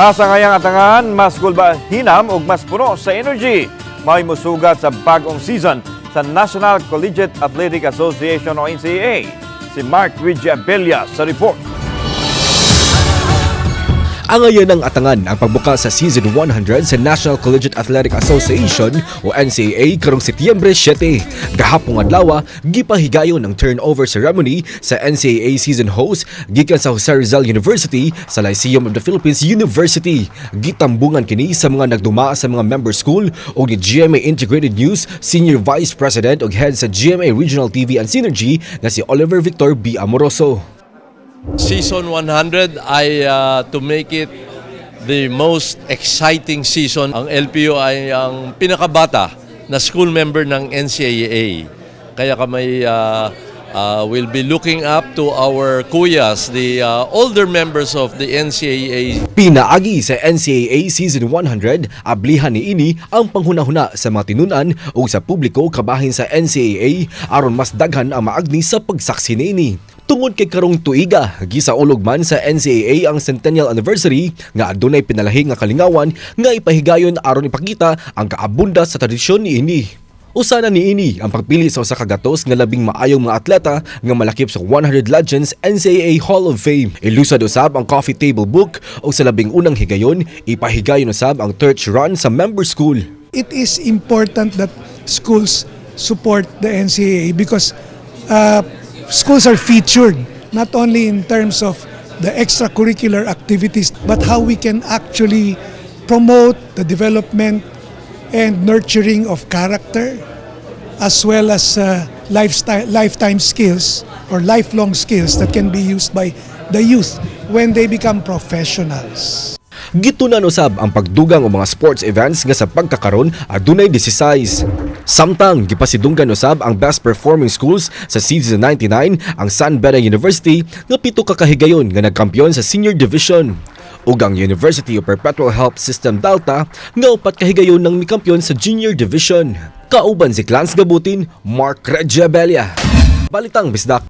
Masa ngayang atangan, mas gulba hinam ug mas puno sa energy. May musugat sa bagong season sa National Collegiate Athletic Association o NCAA. Si Mark Ridge-Abella sa report. Angayon ng atangan ang pagbuka sa Season 100 sa National Collegiate Athletic Association o NCAA karong Setyembre 7. Gahapong adlaw, gipahigayon ang turnover ceremony sa NCAA season host gikan sa Jose Rizal University sa Lyceum of the Philippines University. Gitambungan kini sa mga nagduma sa mga member school o ni GMA Integrated News Senior Vice President ug Head sa GMA Regional TV and Synergy nga si Oliver Victor B. Amoroso. Season 100 ay to make it the most exciting season. Ang LPO ay ang pinakabata na school member ng NCAA. Kaya kami will be looking up to our kuyas, the older members of the NCAA. Pinaagi sa NCAA Season 100, ablihan ni ini ang panghunahuna sa mga tinunan o sa publiko kabahin sa NCAA aron mas daghan ang maagni sa pagsaksi niini. Tungod kay karong tuiga, gisaulog man sa NCAA ang centennial anniversary nga adunay pinalahi nga kalingawan nga ipahigayon aron ipakita ang kaabunda sa tradisyon niini. Usa na niini ang pagpili sa usa ka gatos nga labing maayong mga atleta nga malakip sa 100 Legends NCAA Hall of Fame. Ilusad usab ang coffee table book o sa labing unang higayon, ipahigayon usab ang church run sa member school. It is important that schools support the NCAA because schools are featured not only in terms of the extracurricular activities but how we can actually promote the development and nurturing of character as well as lifetime skills or lifelong skills that can be used by the youth when they become professionals. Gitunan usab ang pagdugang og mga sports events nga sa pagkakaron adunay 16. Samtang gipasidunggan usab ang best performing schools sa season 99 ang San Beda University nga 7 ka kahigayon nga nagkampiyon sa senior division. Ug ang University of Perpetual Health System Delta nga 4 kahigayon nang mikampiyon sa junior division. Kauban si Clarence Gabutin, Mark Ridge-Abella. Balitang Bisdak.